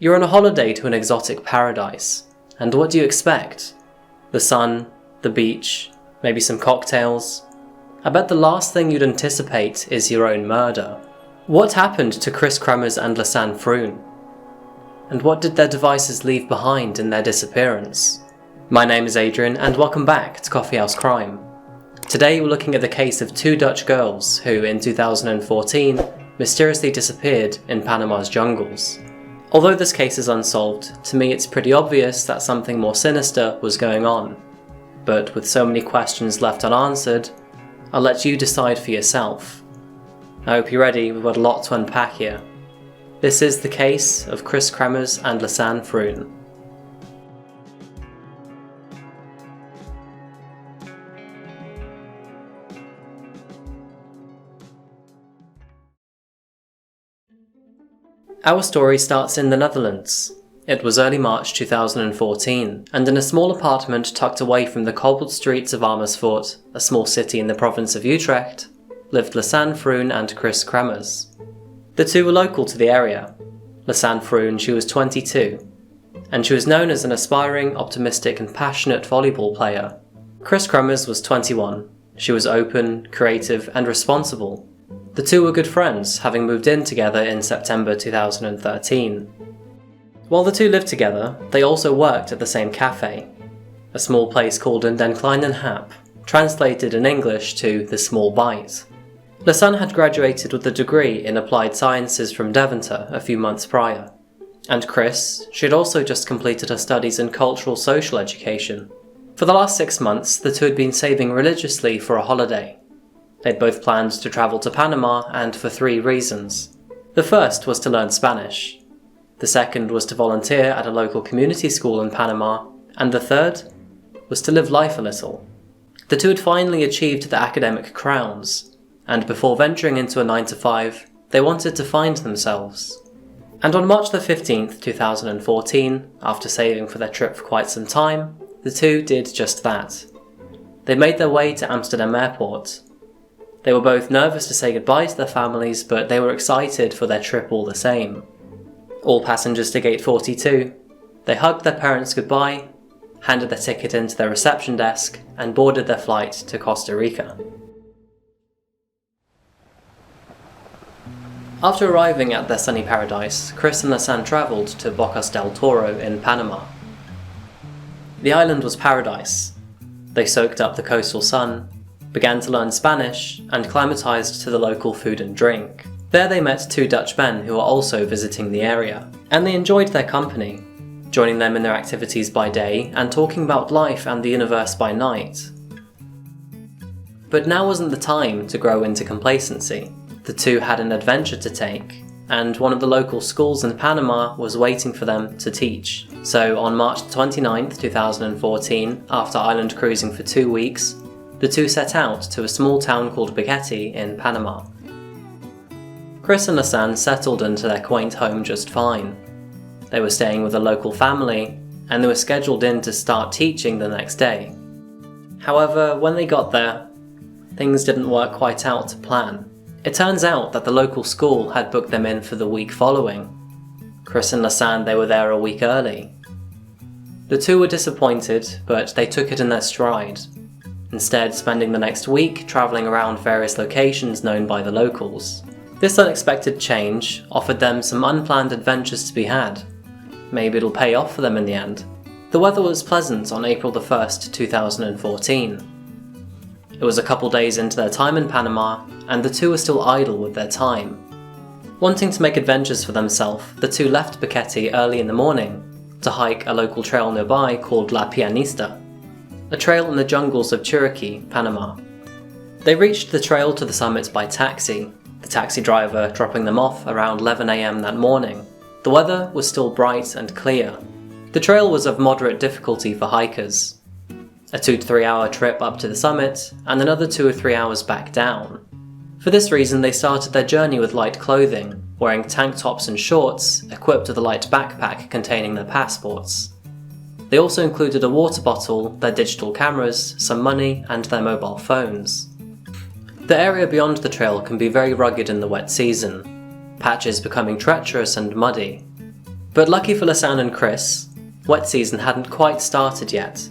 You're on a holiday to an exotic paradise, and what do you expect? The sun, the beach, maybe some cocktails. I bet the last thing you'd anticipate is your own murder. What happened to Kris Kremers and Lisanne Froon? And what did their devices leave behind in their disappearance? My name is Adrian, and welcome back to Coffee House Crime. Today we're looking at the case of two Dutch girls who, in 2014, mysteriously disappeared in Panama's jungles. Although this case is unsolved, to me it's pretty obvious that something more sinister was going on. But with so many questions left unanswered, I'll let you decide for yourself. I hope you're ready, we've got a lot to unpack here. This is the case of Kris Kremers and Lisanne Froon. Our story starts in the Netherlands. It was early March 2014, and in a small apartment tucked away from the cobbled streets of Amersfoort, a small city in the province of Utrecht, lived Lisanne Froon and Kris Kremers. The two were local to the area. Lisanne Froon, she was 22, and she was known as an aspiring, optimistic and passionate volleyball player. Kris Kremers was 21. She was open, creative and responsible. The two were good friends, having moved in together in September 2013. While the two lived together, they also worked at the same cafe, a small place called Den Kleinen Hap, translated in English to The Small Bite. Lisanne had graduated with a degree in applied sciences from Deventer a few months prior, and Kris, she had also just completed her studies in cultural social education. For the last 6 months, the two had been saving religiously for a holiday. They'd both planned to travel to Panama, and for 3 reasons. The first was to learn Spanish. The second was to volunteer at a local community school in Panama, and the third was to live life a little. The two had finally achieved the academic crowns, and before venturing into a 9-to-5, they wanted to find themselves. And on March the 15th, 2014, after saving for their trip for quite some time, the two did just that. They made their way to Amsterdam Airport. They were both nervous to say goodbye to their families, but they were excited for their trip all the same. All passengers to gate 42. They hugged their parents goodbye, handed their ticket into their reception desk, and boarded their flight to Costa Rica. After arriving at their sunny paradise, Kris and Lisanne travelled to Bocas del Toro in Panama. The island was paradise. They soaked up the coastal sun, began to learn Spanish, and climatized to the local food and drink. There they met 2 Dutch men who were also visiting the area, and they enjoyed their company, joining them in their activities by day and talking about life and the universe by night. But now wasn't the time to grow into complacency. The two had an adventure to take, and one of the local schools in Panama was waiting for them to teach. So on March 29th, 2014, after island cruising for 2 weeks, the two set out to a small town called Biketi in Panama. Kris and Lisanne settled into their quaint home just fine. They were staying with a local family, and they were scheduled in to start teaching the next day. However, when they got there, things didn't work quite out to plan. It turns out that the local school had booked them in for the week following. Kris and Lisanne, they were there a week early. The two were disappointed, but they took it in their stride, instead spending the next week travelling around various locations known by the locals. This unexpected change offered them some unplanned adventures to be had. Maybe it'll pay off for them in the end. The weather was pleasant on April the 1st, 2014. It was a couple days into their time in Panama, and the two were still idle with their time. Wanting to make adventures for themselves, the two left Biketi early in the morning to hike a local trail nearby called La Pianista, a trail in the jungles of Chiriquí, Panama. They reached the trail to the summit by taxi, the taxi driver dropping them off around 11 AM that morning. The weather was still bright and clear. The trail was of moderate difficulty for hikers. A 2 to 3 hour trip up to the summit, and another 2 or 3 hours back down. For this reason, they started their journey with light clothing, wearing tank tops and shorts, equipped with a light backpack containing their passports. They also included a water bottle, their digital cameras, some money, and their mobile phones. The area beyond the trail can be very rugged in the wet season, patches becoming treacherous and muddy. But lucky for Lisanne and Kris, wet season hadn't quite started yet.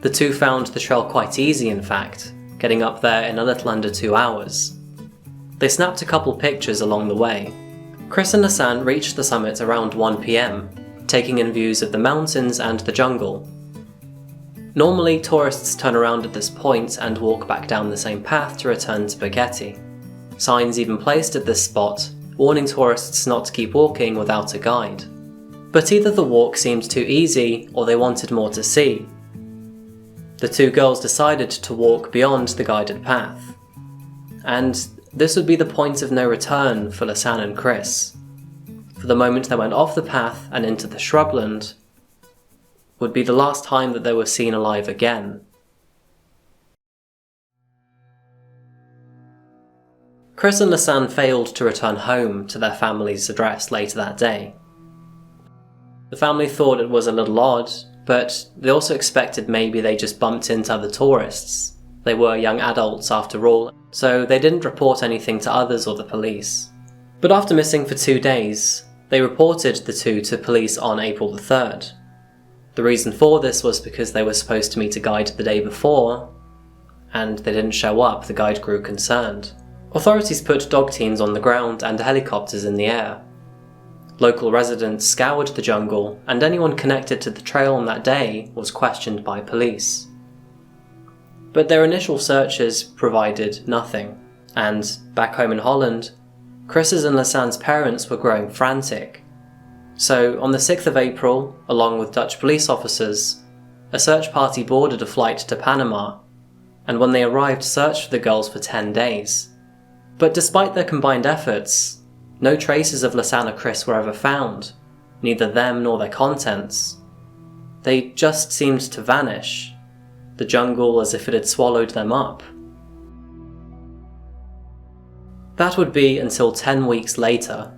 The two found the trail quite easy, in fact, getting up there in a little under 2 hours. They snapped a couple pictures along the way. Kris and Lisanne reached the summit around 1 PM, taking in views of the mountains and the jungle. Normally, tourists turn around at this point and walk back down the same path to return to Buketi. Signs even placed at this spot, warning tourists not to keep walking without a guide. But either the walk seemed too easy, or they wanted more to see. The two girls decided to walk beyond the guided path. And this would be the point of no return for Lisanne and Kris. For the moment they went off the path and into the shrubland would be the last time that they were seen alive again. Kris and Lisanne failed to return home to their family's address later that day. The family thought it was a little odd, but they also expected maybe they just bumped into other tourists. They were young adults after all, so they didn't report anything to others or the police. But after missing for 2 days, they reported the two to police on April the 3rd. The reason for this was because they were supposed to meet a guide the day before, and they didn't show up. The guide grew concerned. Authorities put dog teams on the ground and helicopters in the air. Local residents scoured the jungle, and anyone connected to the trail on that day was questioned by police. But their initial searches provided nothing, and back home in Holland, Kris's and Lisanne's parents were growing frantic. So on the 6th of April, along with Dutch police officers, a search party boarded a flight to Panama, and when they arrived searched for the girls for 10 days. But despite their combined efforts, no traces of Lisanne or Kris were ever found, neither them nor their contents. They just seemed to vanish, the jungle as if it had swallowed them up. That would be until 10 weeks later.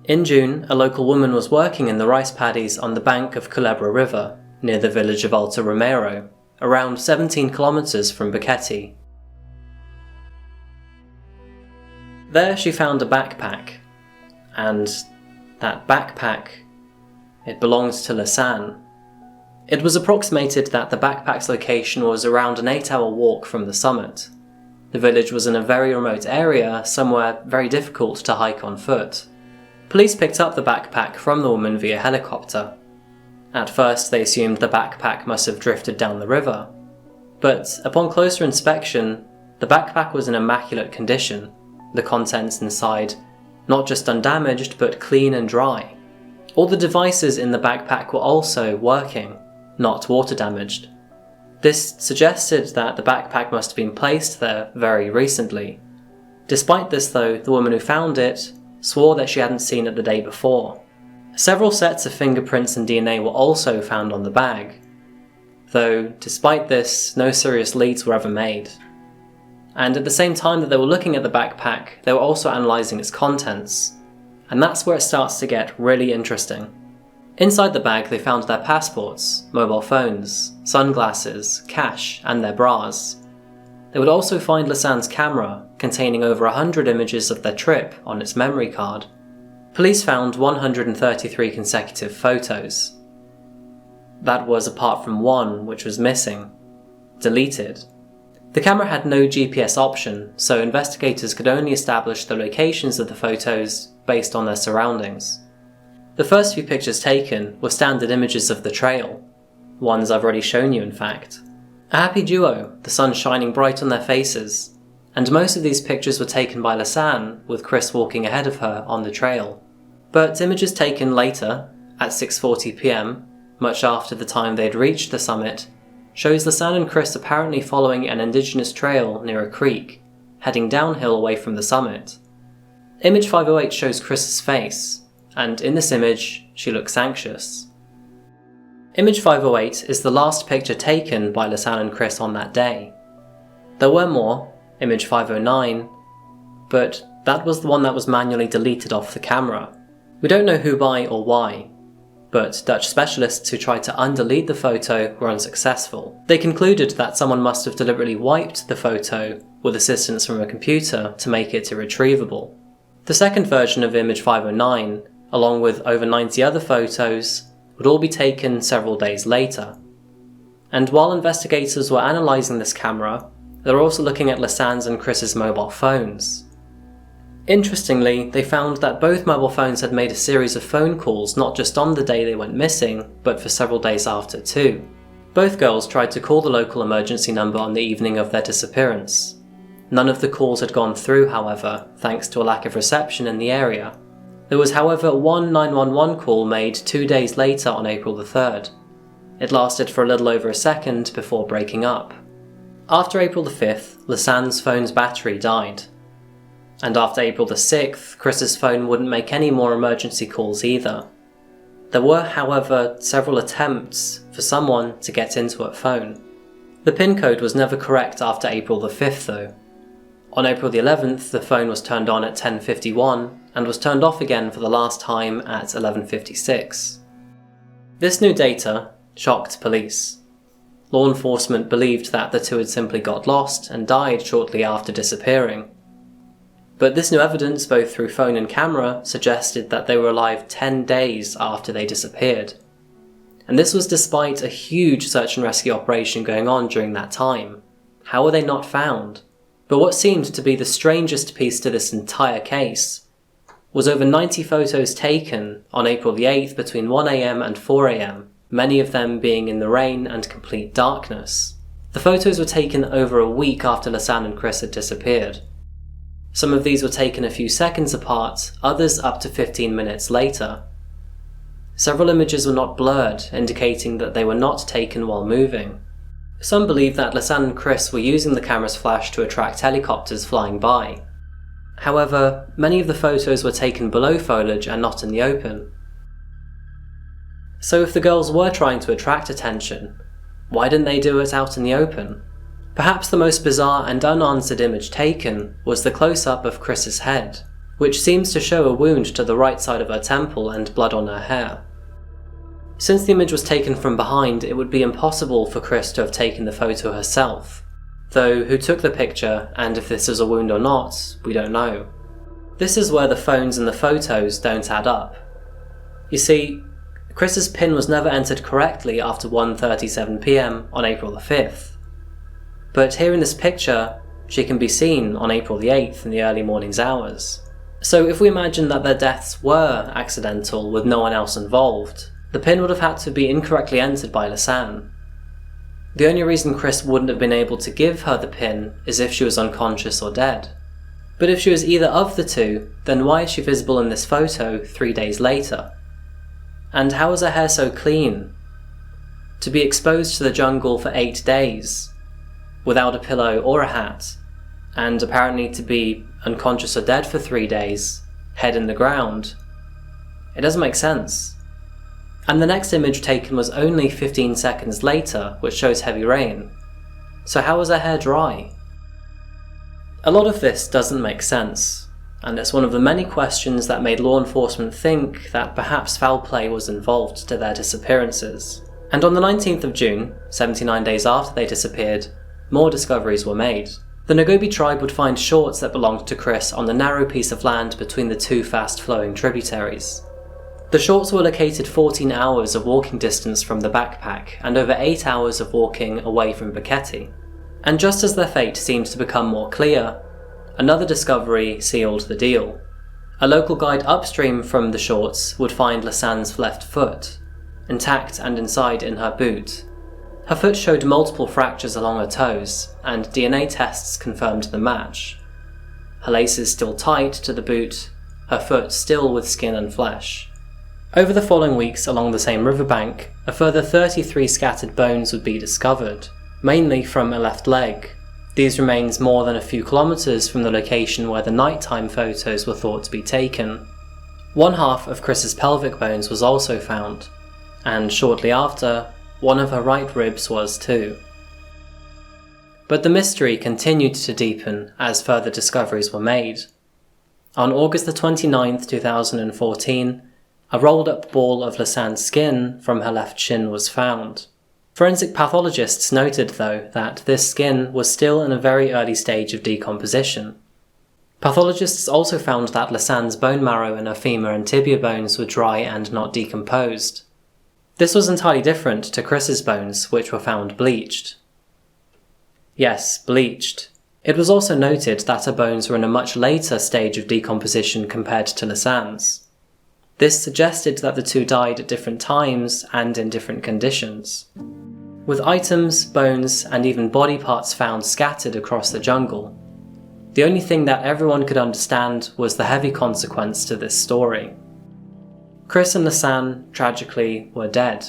In June, a local woman was working in the rice paddies on the bank of Culebra River, near the village of Alto Romero, around 17 kilometers from Buketi. There she found a backpack, and that backpack, it belonged to Lisanne. It was approximated that the backpack's location was around an 8-hour walk from the summit. The village was in a very remote area, somewhere very difficult to hike on foot. Police picked up the backpack from the woman via helicopter. At first they assumed the backpack must have drifted down the river, but upon closer inspection, the backpack was in immaculate condition. The contents inside, not just undamaged, but clean and dry. All the devices in the backpack were also working, not water damaged. This suggested that the backpack must have been placed there very recently. Despite this though, the woman who found it swore that she hadn't seen it the day before. Several sets of fingerprints and DNA were also found on the bag, though despite this, no serious leads were ever made. And at the same time that they were looking at the backpack, they were also analysing its contents. And that's where it starts to get really interesting. Inside the bag they found their passports, mobile phones, sunglasses, cash, and their bras. They would also find Lisanne's camera, containing over 100 images of their trip on its memory card. Police found 133 consecutive photos. That was apart from one which was missing, deleted. The camera had no GPS option, so investigators could only establish the locations of the photos based on their surroundings. The first few pictures taken were standard images of the trail, ones I've already shown you in fact. A happy duo, the sun shining bright on their faces, and most of these pictures were taken by Lisanne, with Kris walking ahead of her on the trail. But images taken later, at 6:40 PM, much after the time they had reached the summit, shows Lisanne and Kris apparently following an indigenous trail near a creek, heading downhill away from the summit. Image 508 shows Kris's face, and in this image, she looks anxious. Image 508 is the last picture taken by Lisanne and Kris on that day. There were more, image 509, but that was the one that was manually deleted off the camera. We don't know who by or why, but Dutch specialists who tried to undelete the photo were unsuccessful. They concluded that someone must have deliberately wiped the photo with assistance from a computer to make it irretrievable. The second version of image 509 along with over 90 other photos, would all be taken several days later. And while investigators were analysing this camera, they were also looking at Lisanne's and Kris's mobile phones. Interestingly, they found that both mobile phones had made a series of phone calls not just on the day they went missing, but for several days after too. Both girls tried to call the local emergency number on the evening of their disappearance. None of the calls had gone through, however, thanks to a lack of reception in the area. There was, however, one 911 call made 2 days later on April the 3rd. It lasted for a little over a second before breaking up. After April the 5th, Lisanne's phone's battery died. And after April the 6th, Kris's phone wouldn't make any more emergency calls either. There were, however, several attempts for someone to get into her phone. The PIN code was never correct after April the 5th though. On April the 11th, the phone was turned on at 10:51 and was turned off again for the last time at 11:56. This new data shocked police. Law enforcement believed that the two had simply got lost and died shortly after disappearing. But this new evidence, both through phone and camera, suggested that they were alive 10 days after they disappeared. And this was despite a huge search and rescue operation going on during that time. How were they not found? But what seemed to be the strangest piece to this entire case was over 90 photos taken on April the 8th between 1 AM and 4 AM, many of them being in the rain and complete darkness. The photos were taken over a week after Lisanne and Kris had disappeared. Some of these were taken a few seconds apart, others up to 15 minutes later. Several images were not blurred, indicating that they were not taken while moving. Some believe that Lisanne and Kris were using the camera's flash to attract helicopters flying by. However, many of the photos were taken below foliage and not in the open. So if the girls were trying to attract attention, why didn't they do it out in the open? Perhaps the most bizarre and unanswered image taken was the close-up of Kris's head, which seems to show a wound to the right side of her temple and blood on her hair. Since the image was taken from behind, it would be impossible for Kris to have taken the photo herself, though who took the picture and if this is a wound or not, we don't know. This is where the phones and the photos don't add up. You see, Kris's PIN was never entered correctly after 1:37 PM on April the 5th. But here in this picture, she can be seen on April the 8th in the early morning's hours. So if we imagine that their deaths were accidental with no one else involved, the PIN would have had to be incorrectly entered by Lisanne. The only reason Kris wouldn't have been able to give her the PIN is if she was unconscious or dead. But if she was either of the two, then why is she visible in this photo 3 days later? And how is her hair so clean? To be exposed to the jungle for 8 days, without a pillow or a hat, and apparently to be unconscious or dead for 3 days, head in the ground, it doesn't make sense. And the next image taken was only 15 seconds later, which shows heavy rain. So how was her hair dry? A lot of this doesn't make sense, and it's one of the many questions that made law enforcement think that perhaps foul play was involved to their disappearances. And on the 19th of June, 79 days after they disappeared, more discoveries were made. The Ngobi tribe would find shorts that belonged to Kris on the narrow piece of land between the two fast-flowing tributaries. The shorts were located 14 hours of walking distance from the backpack and over 8 hours of walking away from Buketi. And just as their fate seemed to become more clear, another discovery sealed the deal. A local guide upstream from the shorts would find Lisanne's left foot, intact and inside in her boot. Her foot showed multiple fractures along her toes, and DNA tests confirmed the match. Her laces still tight to the boot, her foot still with skin and flesh. Over the following weeks along the same riverbank, a further 33 scattered bones would be discovered, mainly from a left leg. These remains more than a few kilometers from the location where the nighttime photos were thought to be taken. One half of Kris's pelvic bones was also found, and shortly after, one of her right ribs was too. But the mystery continued to deepen as further discoveries were made. On August the 29th, 2014, a rolled up ball of Lisanne's skin from her left shin was found. Forensic pathologists noted though that this skin was still in a very early stage of decomposition. Pathologists also found that Lisanne's bone marrow in her femur and tibia bones were dry and not decomposed. This was entirely different to Kris's bones, which were found bleached. Yes, bleached. It was also noted that her bones were in a much later stage of decomposition compared to Lisanne's. This suggested that the two died at different times and in different conditions, with items, bones, and even body parts found scattered across the jungle. The only thing that everyone could understand was the heavy consequence to this story. Kris and Lisanne, tragically, were dead,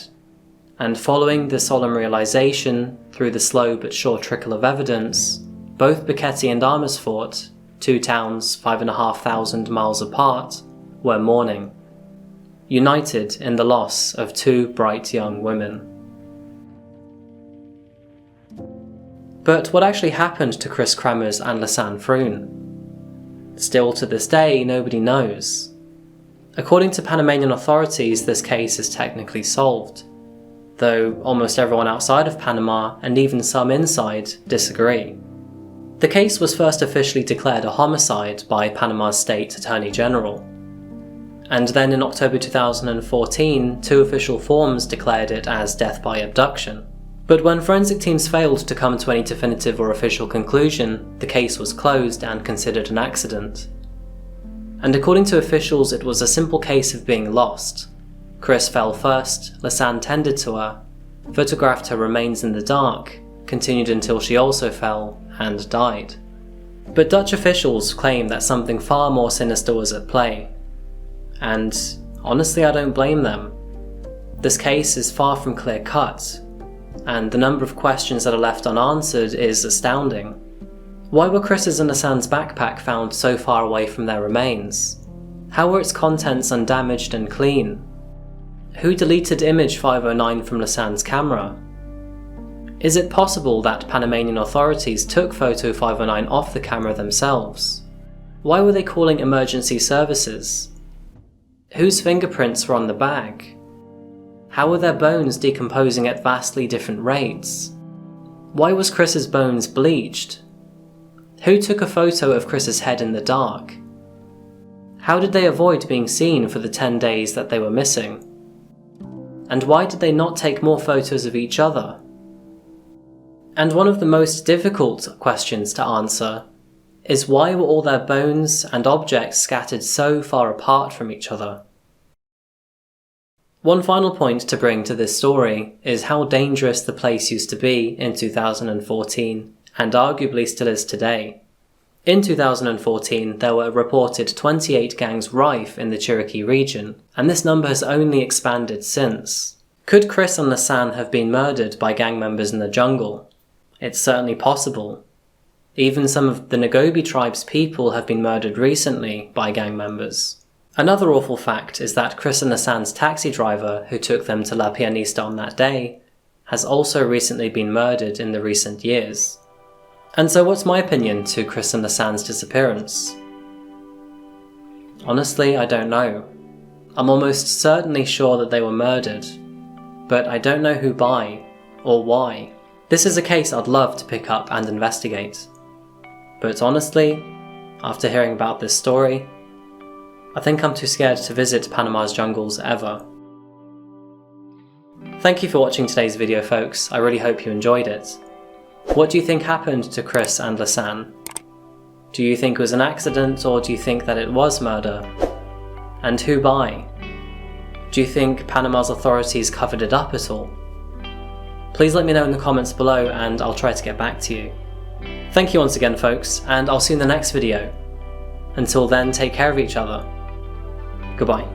and following the solemn realization through the slow but sure trickle of evidence, both Buketi and Amersfoort, 2 towns 5,500 miles apart, were mourning, united in the loss of 2 bright young women. But what actually happened to Kris Kremers and Lisanne Froon? Still to this day, nobody knows. According to Panamanian authorities, this case is technically solved, though almost everyone outside of Panama, and even some inside, disagree. The case was first officially declared a homicide by Panama's State Attorney General, and then in October 2014, 2 official forms declared it as death by abduction. But when forensic teams failed to come to any definitive or official conclusion, the case was closed and considered an accident. And according to officials, it was a simple case of being lost. Kris fell first, Lisanne tended to her, photographed her remains in the dark, continued until she also fell, and died. But Dutch officials claim that something far more sinister was at play. And honestly, I don't blame them. This case is far from clear-cut, and the number of questions that are left unanswered is astounding. Why were Kris's and Lisanne's backpack found so far away from their remains? How were its contents undamaged and clean? Who deleted image 509 from Lisanne's camera? Is it possible that Panamanian authorities took photo 509 off the camera themselves? Why were they calling emergency services? Whose fingerprints were on the bag? How were their bones decomposing at vastly different rates? Why was Kris's bones bleached? Who took a photo of Kris's head in the dark? How did they avoid being seen for the 10 days that they were missing? And why did they not take more photos of each other? And one of the most difficult questions to answer is why were all their bones and objects scattered so far apart from each other? One final point to bring to this story is how dangerous the place used to be in 2014, and arguably still is today. In 2014, there were reported 28 gangs rife in the Chiriquí region, and this number has only expanded since. Could Kris and Lisanne have been murdered by gang members in the jungle? It's certainly possible. Even some of the Ngobi tribe's people have been murdered recently by gang members. Another awful fact is that Kris and Lisanne's taxi driver, who took them to La Pianista on that day, has also recently been murdered in the recent years. And so what's my opinion to Kris and Lisanne's disappearance? Honestly, I don't know. I'm almost certainly sure that they were murdered, but I don't know who by, or why. This is a case I'd love to pick up and investigate. But honestly, after hearing about this story, I think I'm too scared to visit Panama's jungles ever. Thank you for watching today's video, folks. I really hope you enjoyed it. What do you think happened to Kris and Lisanne? Do you think it was an accident, or do you think that it was murder? And who by? Do you think Panama's authorities covered it up at all? Please let me know in the comments below and I'll try to get back to you. Thank you once again, folks, and I'll see you in the next video. Until then, take care of each other. Goodbye.